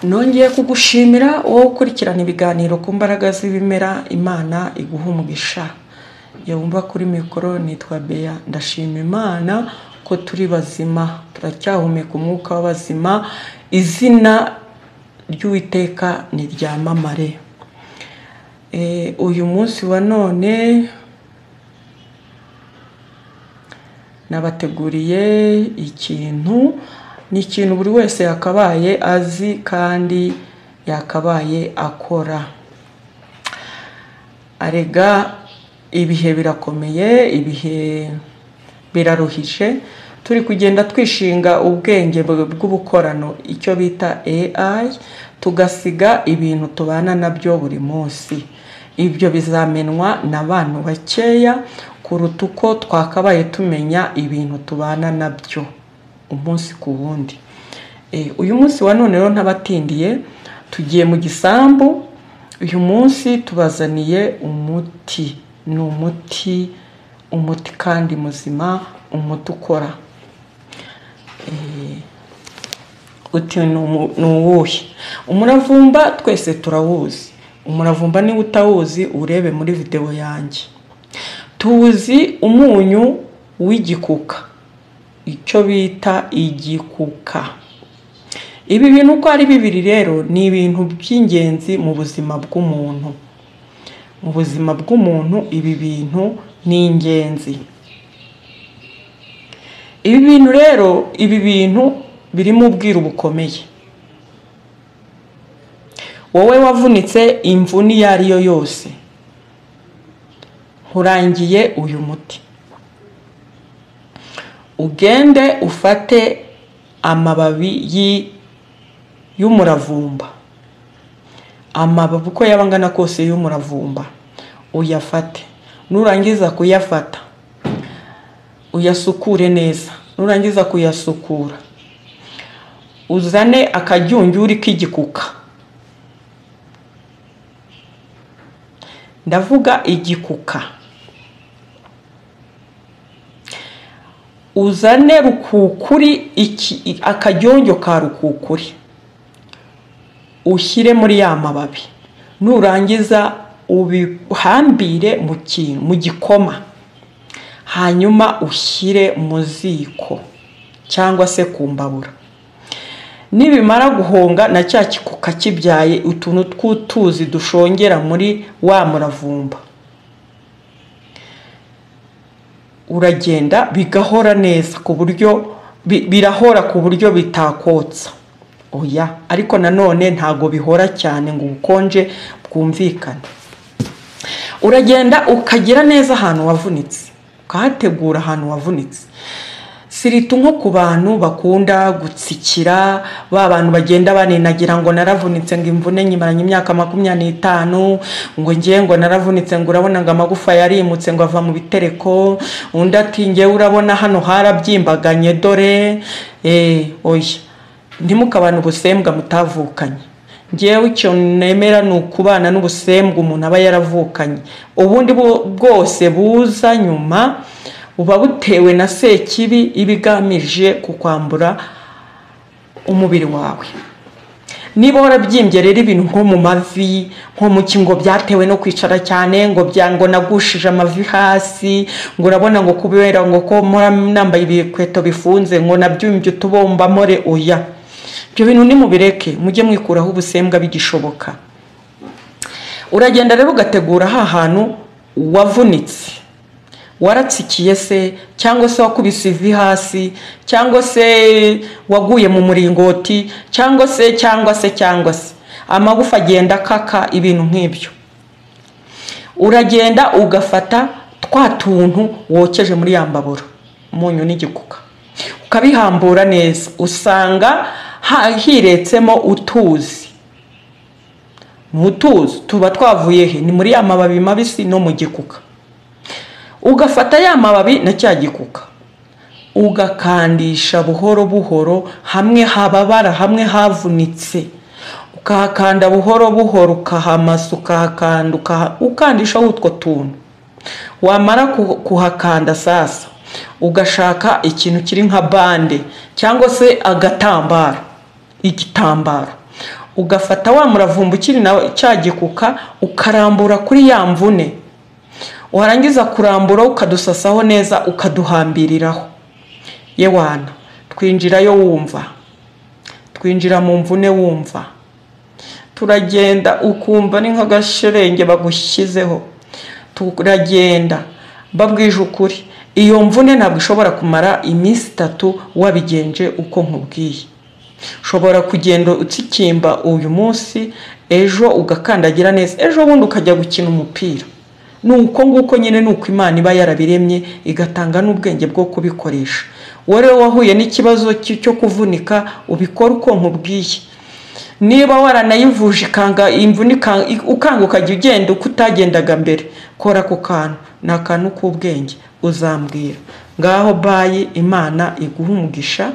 nongeye kugushimira wowe ukurikirana ibiganiro ku mbaraga z'ibimera. Imana iguha umugisha. Yumva kuri mikoro nitwa Bea. Ndashima Imana ko turi bazima, turacyahumeka umwuka w'abazima. Izina ry'Uwiteka ni ryamamare. Uyu munsi wa none nabateguriye ikintu, ni ikintu buri wese yakabaye azi kandi yakabaye akora. Arega ibihe birakomeye, ibihe biraruhije, turi kugenda twishinga ubwenge bw'ubukorano, icyo bita AI, tugasiga ibintu tubana nabyo buri munsi. Ibyo bizamenwa n'abantu bakeya kuruta uko twakabaye tumenya ibintu tubana nabyo umunsi ku wundi. Uyu munsi wa none rero ntabatindiye, tugiye mu gisambu. Uyu munsi tubazaniye umuti. Ni umuti kandi muzima, umuti ukora. Uti ni uwuhe? Umuravumba twese turawuzi. Umuravumba ni utawuzi urebe muri video yanjye. Tuzi umunyu w'igikuka, icyo bita igikuka. Ibi bintu uko ari bibiri rero ni ibintu by'ingenzi mu buzima bw'umuntu. Mu buzima bw'umuntu ibi bintu ni ingenzi. Ibi bintu rero, ibi bintu birimo ubwiru bukomeye. Wowe wavunitse imvune iyo ari yo yose, nkurangiye uyu muti. Ugende ufate amababi y'umuravumba, amababi uko yabangana kose y'umuravumba uyafate. Nurangiza kuyafata uyasukure neza. Nurangiza kuyasukura uzane akajyunjuri k'igikuka. Ndavuga igikuka. Uzane rukukuri, akajyonjo ka rukukuri ushyire muri ya mababi. Nurangiza ubihambire mu gikoma, hanyuma ushyire mu ziko cyangwa se ku mbabura. Nibimara guhonga na cya gikuka kibyaye utuntu tw'utuzi dushongera muri wa muravumba, uragenda bigahora neza ku buryo birahora ku buryo bitakotsa. Oya, ariko nanone ntago bihora cyane ngo ubukonje bwumvikane. Uragenda ukagira neza ahantu wavunitse, ukahategura ahantu wavunitse. Siritu nko ku bantu bakunda gutsikira, ba bantu bagenda baninagira ngo naravunitse ngo imvune nyimaranye imyaka 25, ngo ngiye ngo naravunitse ngo urabona ngo amagufa yarimutse ngo ava mu bitereko, undi ati ngiye urabona hano harabyimbaganye dore. Oya, ntimukabana ubusembwa mutavukanye. Ngiyewe icyo nemera ni ukubana n'ubusembwa umuntu aba yaravukanye. Ubundi bwose buza nyuma uba butewe na sekibi ibigamije kukwambura umubiri wawe. Niba warabyimbye rero ibintu nko mu mavi, nko mu kingo, byatewe no kwicara cyane, ngo nagushije amavi hasi, ngo urabona ngo kubera ngo ko nambaye ibikweto bifunze ngo nabyumbye utubomba more. Oya, ibyo bintu ni mubireke, mujye mwikuraho ubusembwa bigishoboka. Uragenda rero ugategura hantu wavunitse. Waratsikiye se, cyangwa se wakubise ivi hasi, cyangwa se waguye mu muringoti, cyangwa se amagufa agenda kaka, ibintu nk'ibyo. Uragenda ugafata twa tuntu wokeje muri ya mbabura, umunyu n'igikuka, ukabihambura neza. Usanga hiretsemo utuzi. Utuzi tuba twavuye he? Ni muri ya mababi mabisi no mu gikuka. Ugafata ya mababi na cya gikuka ugakandisha buhoro buhoro, hamwe hababara, hamwe havunitse, ukahakanda buhoro buhoro, ukahamasa, ukahakanda, ukandisha utwo tuntu. Wamara kuhakanda sasa ugashaka ikintu kiri nka bande cyangwa se agatambaro, igitambaro ugafata wa muravumba ukiri na cya gikuka ukarambura kuri ya mvune, warangiza kurambura ukadusasaho neza ukaduhambiriraho. Yewana twinjirayo wumva, twinjira mu mvune wumva, turagenda ukumva ni nk'agasherenge bagushyizeho, turagenda babwije ukuri. Iyo mvune ntabwo ishobora kumara iminsi 3 wabigenje uko nkubwiye. Ushobora kugenda utsikimba uyu munsi, ejo ugakandagira neza, ejo bundi ukajya gukina umupira. Nuko nguko nyine nuko Imana iba yarabiremye igatanga n'ubwenge bwo kubikoresha. Wowe wahuye n'ikibazo cyo kuvunika ubikora uko nkubwiye. Niba waranayivuje ikanga imvunika ukanga ukajya ugenda uko utagendaga mbere, kora ku kantu, n'akantu k'ubwenge uzambwira. Ngaho bayi, Imana iguha umugisha